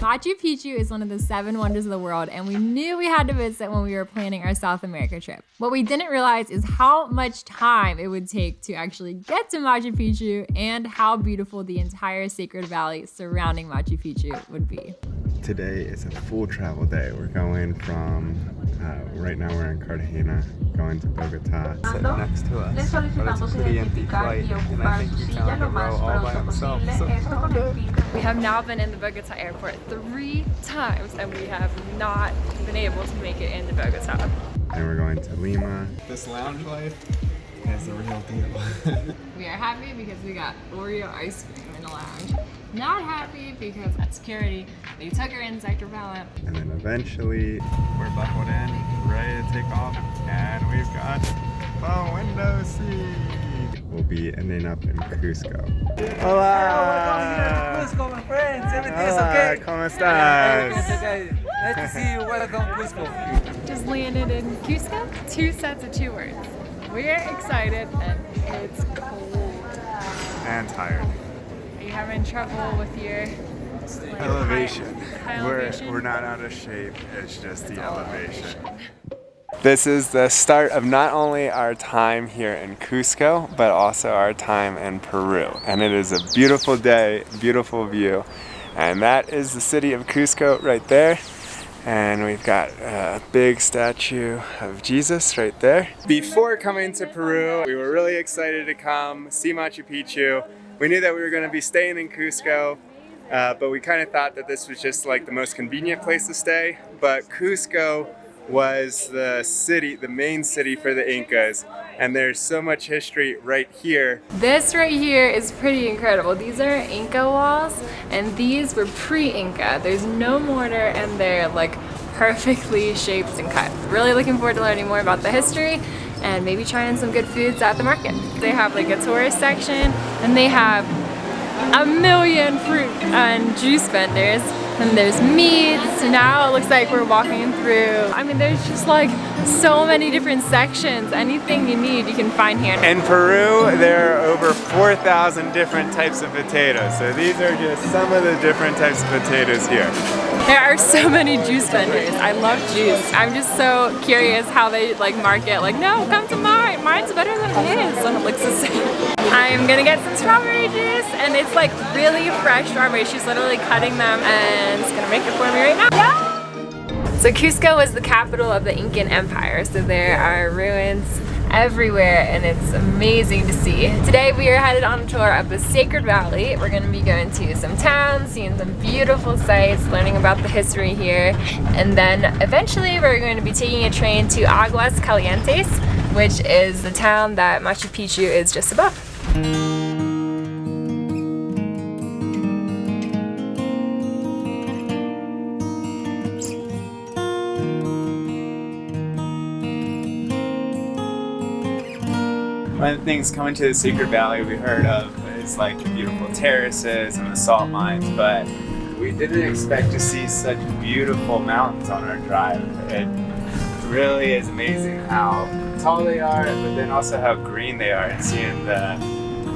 Machu Picchu is one of the 7 wonders of the world, and we knew we had to visit when we were planning our South America trip. What we didn't realize is how much time it would take to actually get to Machu Picchu and how beautiful the entire sacred valley surrounding Machu Picchu would be. Today is a full travel day. We're going from, right now we're in Cartagena, going to Bogota. Sitting next to us, but it's a pretty empty flight, and I think he found a row all by himself, so found it. We have now been in the Bogota airport 3 times, and we have not been able to make it into Bogota. And we're going to Lima. This lounge life is the real deal. We are happy because we got Oreo ice cream in the lounge. Not happy because at security, they took our insect repellent. And then eventually, we're buckled in, ready to take off, and we've got a window seat. We'll be ending up in Cusco. Hola! Welcome here to Cusco, my friends. Everything is okay? ¿Cómo estás? Everything is okay. Nice to see you. Welcome, Cusco. Just landed in Cusco. 2 sets of 2 words. We're excited and it's cold. And tired. Are you having trouble with your Elevation. high elevation? We're not out of shape, it's just the elevation. This is the start of not only our time here in Cusco, but also our time in Peru. And it is a beautiful day, beautiful view. And that is the city of Cusco right there. And we've got a big statue of Jesus right there. Before coming to Peru, we were really excited to come see Machu Picchu. We knew that we were going to be staying in Cusco, but we kind of thought that this was just like the most convenient place to stay. But Cusco was the city, the main city for the Incas, and there's so much history right here. This right here is pretty incredible. These are Inca walls, and these were pre-Inca. There's no mortar, and they're like perfectly shaped and cut. Really looking forward to learning more about the history and maybe trying some good foods at the market. They have like a tourist section, and they have a million fruit and juice vendors. And there's meats. Now it looks like we're walking through. I mean, there's just like so many different sections. Anything you need, you can find here. In Peru, there are over 4,000 different types of potatoes. So these are just some of the different types of potatoes here. There are so many juice vendors. I love juice. I'm just so curious how they like market. Like, no, come to mine. Mine's better than his. And it looks the same. I'm gonna get some strawberry juice, and it's like really fresh strawberry. She's literally cutting them and it's gonna make it for me right now. Yeah! So Cusco was the capital of the Incan Empire, so there are ruins everywhere and it's amazing to see. Today we are headed on a tour of the Sacred Valley. We're going to be going to some towns, seeing some beautiful sights, learning about the history here, and then eventually we're going to be taking a train to Aguas Calientes, which is the town that Machu Picchu is just above. One of the things coming to the Sacred Valley we heard of is like the beautiful terraces and the salt mines, but we didn't expect to see such beautiful mountains on our drive. It really is amazing how tall they are, but then also how green they are, and seeing the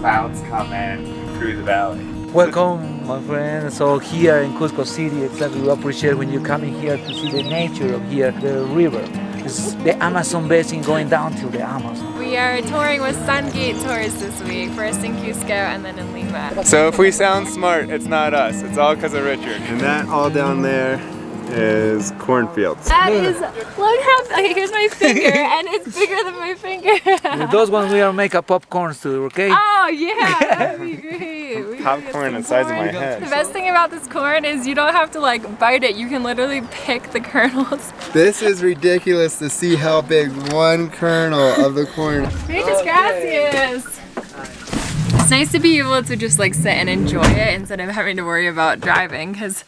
clouds come in through the valley. Welcome, my friend. So here in Cusco City, exactly, we appreciate when you're coming here to see the nature of here, the river. It's the Amazon basin going down to the Amazon. We are touring with Sungate Tours this week, first in Cusco and then in Lima. So if we sound smart, it's not us. It's all because of Richard. And that all down there is cornfields. That is, look how, okay, here's my finger, and it's bigger than my finger. Those ones we are making popcorns too, okay? Oh yeah, that'd be great. Popcorn the size of my head. The best thing about this corn is you don't have to like bite it, you can literally pick the kernels. This is ridiculous to see how big one kernel of the corn. Muchas gracias. It's nice to be able to just like sit and enjoy it instead of having to worry about driving, because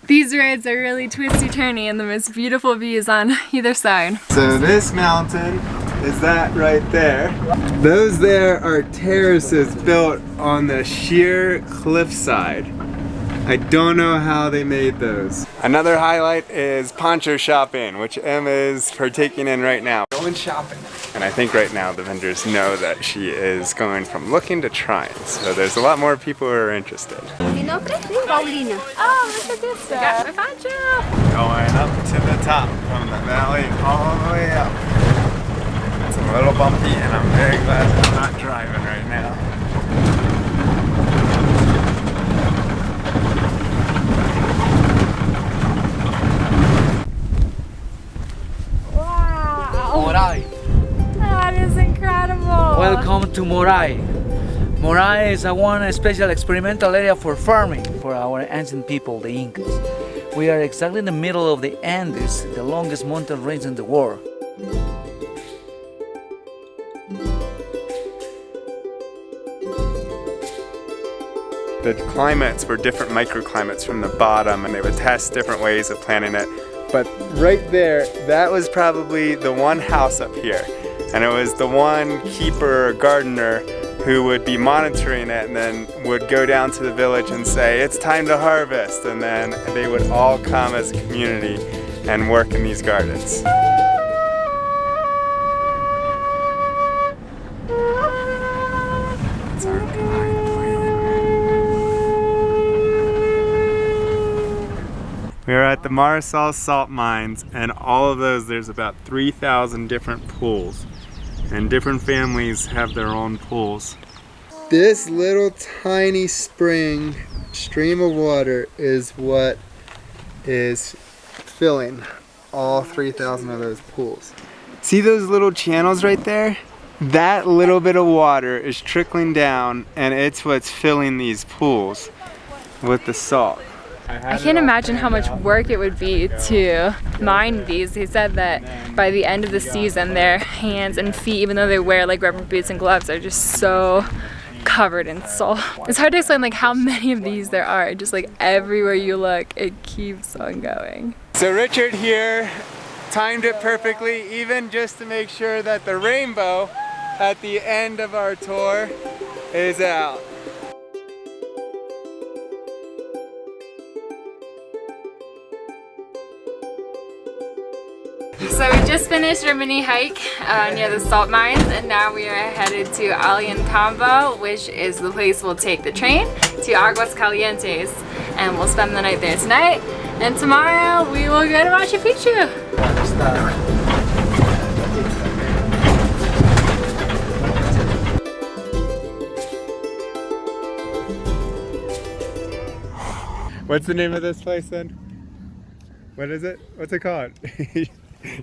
these roads are really twisty turny and the most beautiful views on either side. So this mountain is that right there. Those there are terraces built on the sheer cliffside. I don't know how they made those. Another highlight is poncho shopping, which Em is partaking in right now. Going shopping. And I think right now the vendors know that she is going from looking to trying. So there's a lot more people who are interested. Mi nombre es Paulina. Oh, look at this. I got my poncho. Going up to the top from the valley all the way up. It's a little bumpy and I'm very glad that I'm not driving right now. Moray. That is incredible. Welcome to Moray. Moray is one special experimental area for farming for our ancient people, the Incas. We are exactly in the middle of the Andes, the longest mountain range in the world. The climates were different microclimates from the bottom, and they would test different ways of planting it. But right there, that was probably the one house up here. And it was the one keeper or gardener who would be monitoring it and then would go down to the village and say, it's time to harvest. And then they would all come as a community and work in these gardens. That's our divine queen. We are at the Marisol salt mines, and all of those, there's about 3,000 different pools. And different families have their own pools. This little tiny stream of water is what is filling all 3,000 of those pools. See those little channels right there? That little bit of water is trickling down, and it's what's filling these pools with the salt. I can't imagine how much work it would be to mine these. He said that by the end of the season, their hands and feet, even though they wear like rubber boots and gloves, are just so covered in salt. It's hard to explain like how many of these there are. Just like everywhere you look, it keeps on going. So Richard here timed it perfectly, even just to make sure that the rainbow at the end of our tour is out. So we just finished our mini hike near the salt mines, and now we are headed to Ollantaytambo, which is the place we'll take the train to Aguas Calientes, and we'll spend the night there tonight. And tomorrow we will go to Machu Picchu. What's the name of this place then? What is it? What's it called?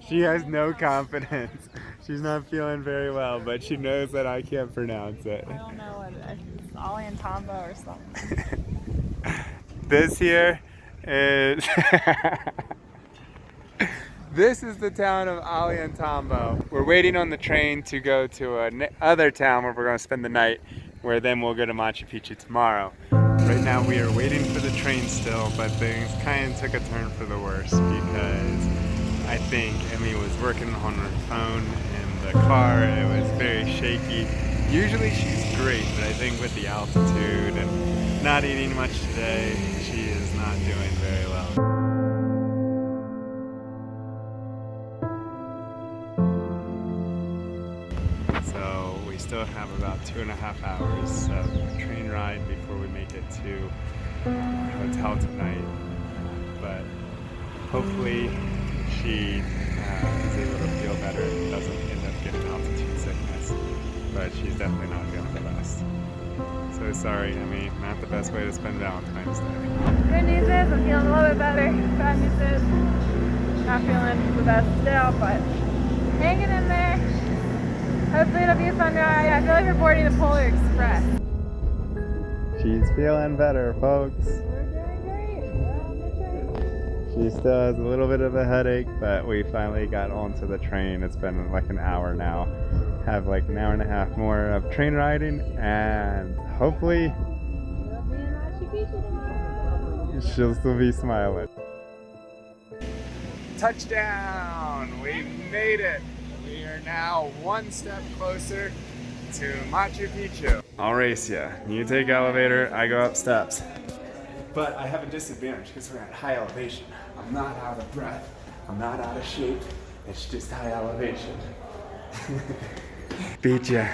She has no confidence. She's not feeling very well, but she knows that I can't pronounce it. I don't know what it is. It's Ollantaytambo or something. This here is... This is the town of Ollantaytambo. We're waiting on the train to go to another town where we're going to spend the night, where then we'll go to Machu Picchu tomorrow. Right now we are waiting for the train still, but things kind of took a turn for the worse because I think Emmy was working on her phone in the car. It was very shaky. Usually she's great, but I think with the altitude and not eating much today, she is not doing very well. So we still have about 2.5 hours of train ride before we make it to our hotel tonight. But hopefully she is able to feel better and doesn't end up getting altitude sickness, but she's definitely not feeling the best. So sorry, Emmy, not the best way to spend Valentine's Day. Good news is I'm feeling a little bit better. Bad news is not feeling the best still, but hanging in there. Hopefully it'll be a fun ride. I feel like we're boarding the Polar Express. She's feeling better, folks. She still has a little bit of a headache, but we finally got onto the train. It's been like an hour now. Have like an hour and a half more of train riding, and hopefully she'll still be smiling. Touchdown! We made it! We are now one step closer to Machu Picchu. I'll race ya. You take elevator, I go up steps. But I have a disadvantage because we're at high elevation. I'm not out of breath. I'm not out of shape. It's just high elevation. Beat ya.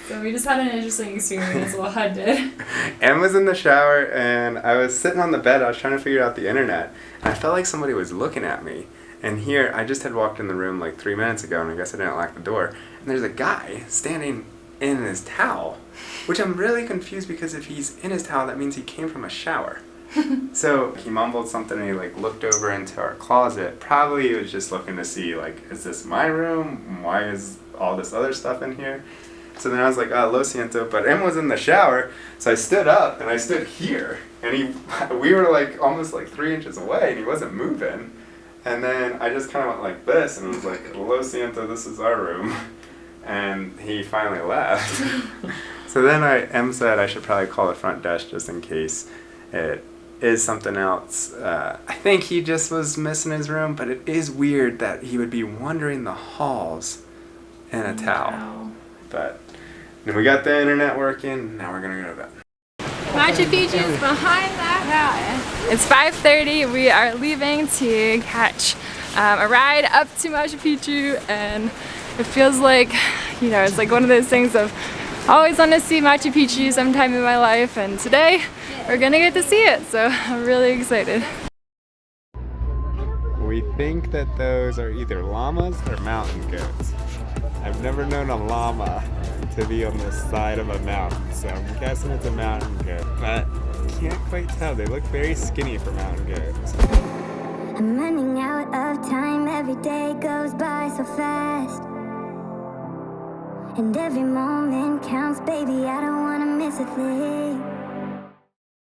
So we just had an interesting experience. What did? Em was in the shower and I was sitting on the bed. I was trying to figure out the internet. And I felt like somebody was looking at me. And here, I just had walked in the room like 3 minutes ago and I guess I didn't lock the door. And there's a guy standing in his towel, which I'm really confused because if he's in his towel, that means he came from a shower. So he mumbled something and he like looked over into our closet. Probably he was just looking to see like, is this my room? Why is all this other stuff in here? So then I was like, oh, lo siento, but Em was in the shower, so I stood up and I stood here, and we were like almost like 3 inches away, and he wasn't moving. And then I just kind of went like this, and was like, lo siento, this is our room, and he finally left. So then Em said I should probably call the front desk just in case it is something else. I think he just was missing his room, but it is weird that he would be wandering the halls in a towel. Wow. But then we got the internet working, now we're gonna go to bed. Machu Picchu is behind that mountain. It's 5:30. We are leaving to catch a ride up to Machu Picchu, and it feels like, you know, it's like one of those things of always want to see Machu Picchu sometime in my life, and today we're gonna get to see it, so I'm really excited. We think that those are either llamas or mountain goats. I've never known a llama to be on the side of a mountain, so I'm guessing it's a mountain goat, but can't quite tell. They look very skinny for mountain goats. I'm running out of time, every day goes by so fast, and every moment counts, baby, I don't wanna miss a thing.